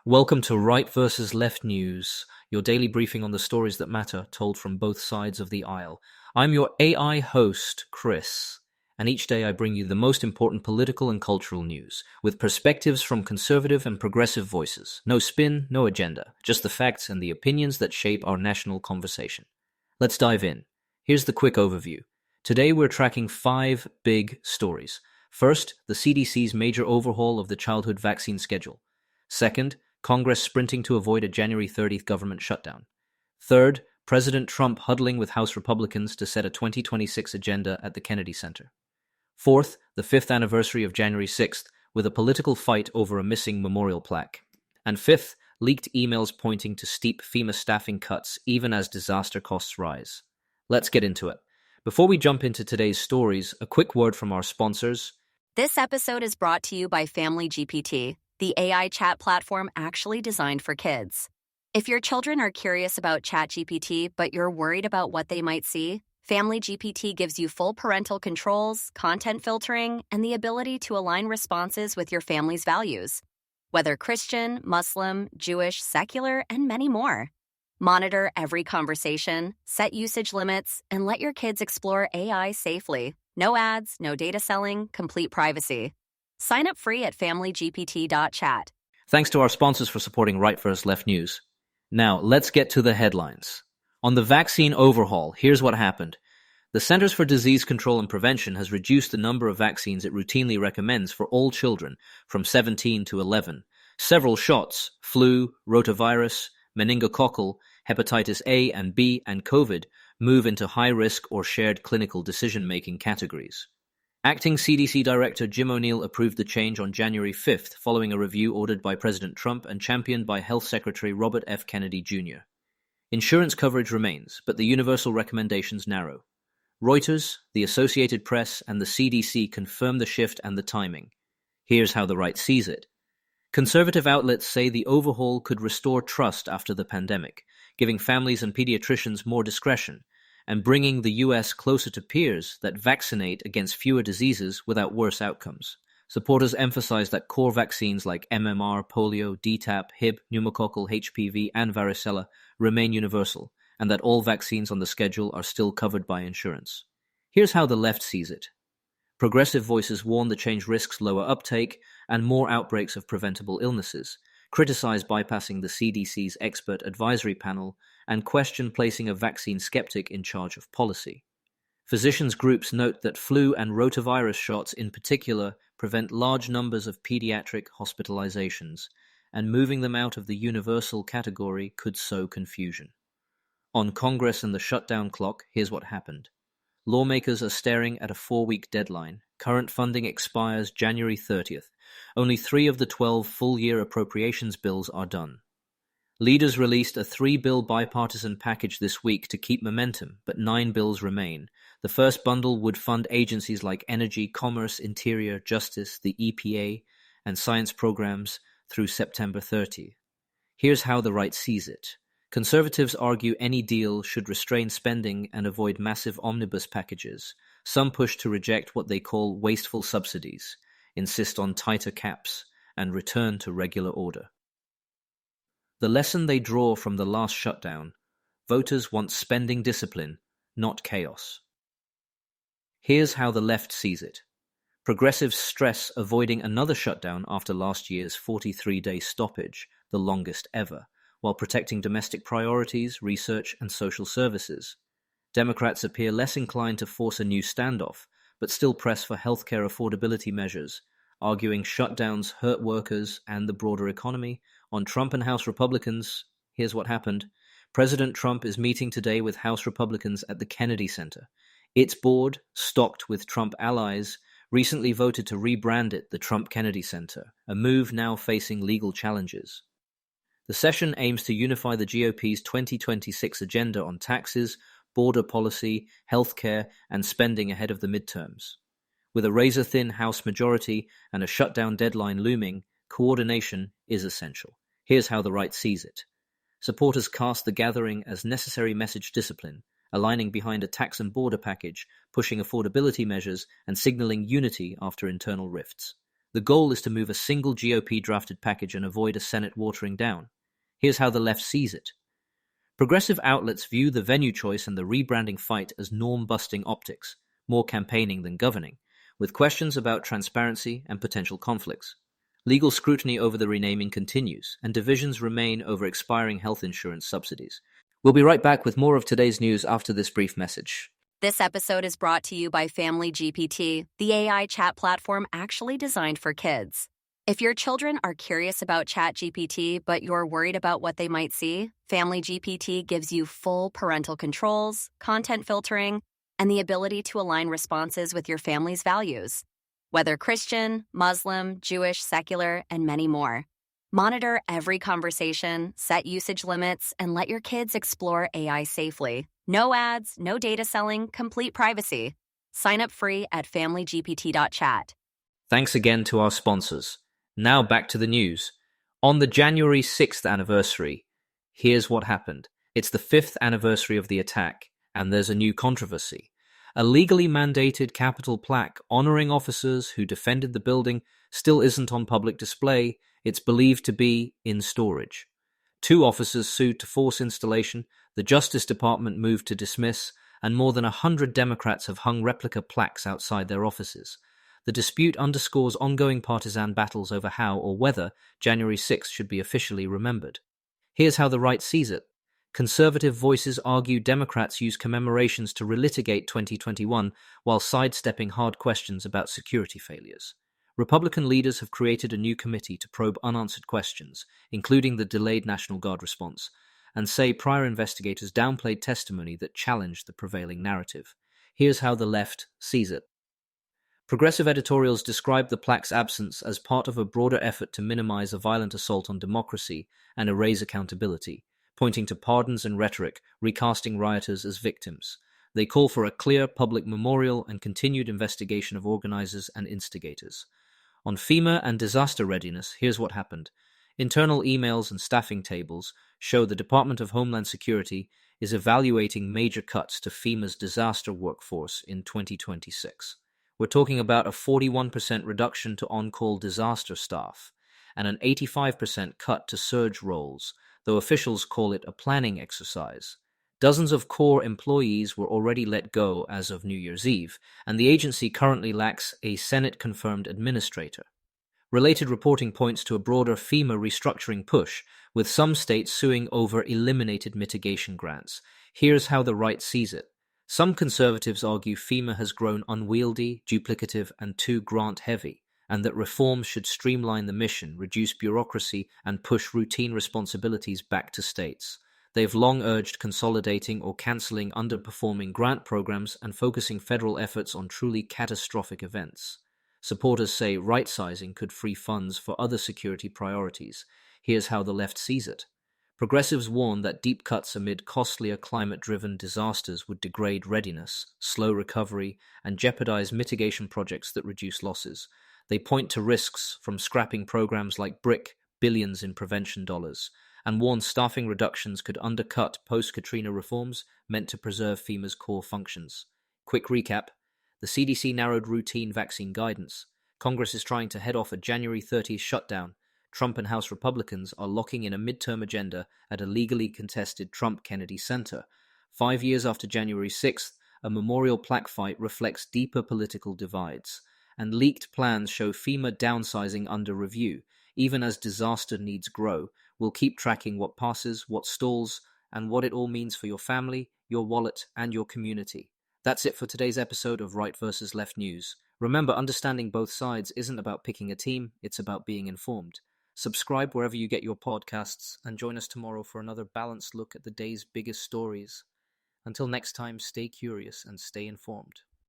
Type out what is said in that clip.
Welcome to Right versus Left News, your daily briefing on the stories that matter, told from both sides of the aisle. I'm your AI host, Chris, and each day I bring you the most important political and cultural news, with perspectives from conservative and progressive voices. No spin, no agenda, just the facts and the opinions that shape our national conversation. Let's dive in. Here's the quick overview. Today we're tracking 5 big stories. First, the CDC's major overhaul of the childhood vaccine schedule. Second, Congress sprinting to avoid a January 30th government shutdown. Third, President Trump huddling with House Republicans to set a 2026 agenda at the Kennedy Center. Fourth, the 5th anniversary of January 6th, with a political fight over a missing memorial plaque. And fifth, leaked emails pointing to steep FEMA staffing cuts even as disaster costs rise. Let's get into it. Before we jump into today's stories, a quick word from our sponsors. This episode is brought to you by Family GPT, the AI chat platform actually designed for kids. If your children are curious about ChatGPT, but you're worried about what they might see, Family GPT gives you full parental controls, content filtering, and the ability to align responses with your family's values. Whether Christian, Muslim, Jewish, secular, and many more. Monitor every conversation, set usage limits, and let your kids explore AI safely. No ads, no data selling, complete privacy. Sign up free at familygpt.chat. Thanks to our sponsors for supporting Right First Left News. Now, let's get to the headlines. On the vaccine overhaul, here's what happened. The Centers for Disease Control and Prevention has reduced the number of vaccines it routinely recommends for all children from 17 to 11. Several shots, flu, rotavirus, meningococcal, hepatitis A and B, and COVID, move into high-risk or shared clinical decision-making categories. Acting CDC Director Jim O'Neill approved the change on January 5th following a review ordered by President Trump and championed by Health Secretary Robert F. Kennedy Jr. Insurance coverage remains, but the universal recommendations narrow. Reuters, the Associated Press, and the CDC confirm the shift and the timing. Here's how the right sees it. Conservative outlets say the overhaul could restore trust after the pandemic, giving families and pediatricians more discretion, and bringing the U.S. closer to peers that vaccinate against fewer diseases without worse outcomes. Supporters emphasize that core vaccines like MMR, polio, DTaP, Hib, pneumococcal, HPV, and varicella remain universal, and that all vaccines on the schedule are still covered by insurance. Here's how the left sees it. Progressive voices warn the change risks lower uptake and more outbreaks of preventable illnesses, criticize bypassing the CDC's expert advisory panel, and question placing a vaccine skeptic in charge of policy. Physicians' groups note that flu and rotavirus shots in particular prevent large numbers of pediatric hospitalizations, and moving them out of the universal category could sow confusion. On Congress and the shutdown clock, here's what happened. Lawmakers are staring at a 4-week deadline. Current funding expires January 30th. Only 3 of the 12 full-year appropriations bills are done. Leaders released a 3-bill bipartisan package this week to keep momentum, but 9 bills remain. The first bundle would fund agencies like Energy, Commerce, Interior, Justice, the EPA, and science programs through September 30. Here's how the right sees it. Conservatives argue any deal should restrain spending and avoid massive omnibus packages. Some push to reject what they call wasteful subsidies, insist on tighter caps, and return to regular order. The lesson they draw from the last shutdown: voters want spending discipline, not chaos. Here's how the left sees it. Progressives stress avoiding another shutdown after last year's 43-day stoppage, the longest ever, while protecting domestic priorities, research, and social services. Democrats appear less inclined to force a new standoff, but still press for healthcare affordability measures, arguing shutdowns hurt workers and the broader economy. On Trump and House Republicans, here's what happened. President Trump is meeting today with House Republicans at the Kennedy Center. Its board, stocked with Trump allies, recently voted to rebrand it the Trump Kennedy Center, a move now facing legal challenges. The session aims to unify the GOP's 2026 agenda on taxes, border policy, healthcare, and spending ahead of the midterms. With a razor-thin House majority and a shutdown deadline looming, coordination is essential. Here's how the right sees it. Supporters cast the gathering as necessary message discipline, aligning behind a tax and border package, pushing affordability measures, and signaling unity after internal rifts. The goal is to move a single GOP-drafted package and avoid a Senate watering down. Here's how the left sees it. Progressive outlets view the venue choice and the rebranding fight as norm-busting optics, more campaigning than governing, with questions about transparency and potential conflicts. Legal scrutiny over the renaming continues, and divisions remain over expiring health insurance subsidies. We'll be right back with more of today's news after this brief message. This episode is brought to you by Family GPT, the AI chat platform actually designed for kids. If your children are curious about ChatGPT, but you're worried about what they might see, Family GPT gives you full parental controls, content filtering, and the ability to align responses with your family's values. Whether Christian, Muslim, Jewish, secular, and many more. Monitor every conversation, set usage limits, and let your kids explore AI safely. No ads, no data selling, complete privacy. Sign up free at familygpt.chat. Thanks again to our sponsors. Now back to the news. On the January 6th anniversary, here's what happened. It's the 5th anniversary of the attack, and there's a new controversy. A legally mandated Capitol plaque honoring officers who defended the building still isn't on public display. It's believed to be in storage. 2 officers sued to force installation, the Justice Department moved to dismiss, and more than 100 Democrats have hung replica plaques outside their offices. The dispute underscores ongoing partisan battles over how or whether January 6th should be officially remembered. Here's how the right sees it. Conservative voices argue Democrats use commemorations to relitigate 2021 while sidestepping hard questions about security failures. Republican leaders have created a new committee to probe unanswered questions, including the delayed National Guard response, and say prior investigators downplayed testimony that challenged the prevailing narrative. Here's how the left sees it. Progressive editorials describe the plaque's absence as part of a broader effort to minimize a violent assault on democracy and erase accountability, pointing to pardons and rhetoric, recasting rioters as victims. They call for a clear public memorial and continued investigation of organizers and instigators. On FEMA and disaster readiness, here's what happened. Internal emails and staffing tables show the Department of Homeland Security is evaluating major cuts to FEMA's disaster workforce in 2026. We're talking about a 41% reduction to on-call disaster staff and an 85% cut to surge roles, though officials call it a planning exercise. Dozens of core employees were already let go as of New Year's Eve, and the agency currently lacks a Senate-confirmed administrator. Related reporting points to a broader FEMA restructuring push, with some states suing over eliminated mitigation grants. Here's how the right sees it. Some conservatives argue FEMA has grown unwieldy, duplicative, and too grant-heavy, and that reforms should streamline the mission, reduce bureaucracy, and push routine responsibilities back to states. They've long urged consolidating or canceling underperforming grant programs and focusing federal efforts on truly catastrophic events. Supporters say right-sizing could free funds for other security priorities. Here's how the left sees it. Progressives warn that deep cuts amid costlier climate-driven disasters would degrade readiness, slow recovery, and jeopardize mitigation projects that reduce losses. They point to risks from scrapping programs like BRIC, billions in prevention dollars, and warn staffing reductions could undercut post-Katrina reforms meant to preserve FEMA's core functions. Quick recap. The CDC narrowed routine vaccine guidance. Congress is trying to head off a January 30th shutdown. Trump and House Republicans are locking in a midterm agenda at a legally contested Trump-Kennedy Center. 5 years after January 6th, a memorial plaque fight reflects deeper political divides, and leaked plans show FEMA downsizing under review. Even as disaster needs grow, we'll keep tracking what passes, what stalls, and what it all means for your family, your wallet, and your community. That's it for today's episode of Right vs. Left News. Remember, understanding both sides isn't about picking a team, it's about being informed. Subscribe wherever you get your podcasts and join us tomorrow for another balanced look at the day's biggest stories. Until next time, stay curious and stay informed.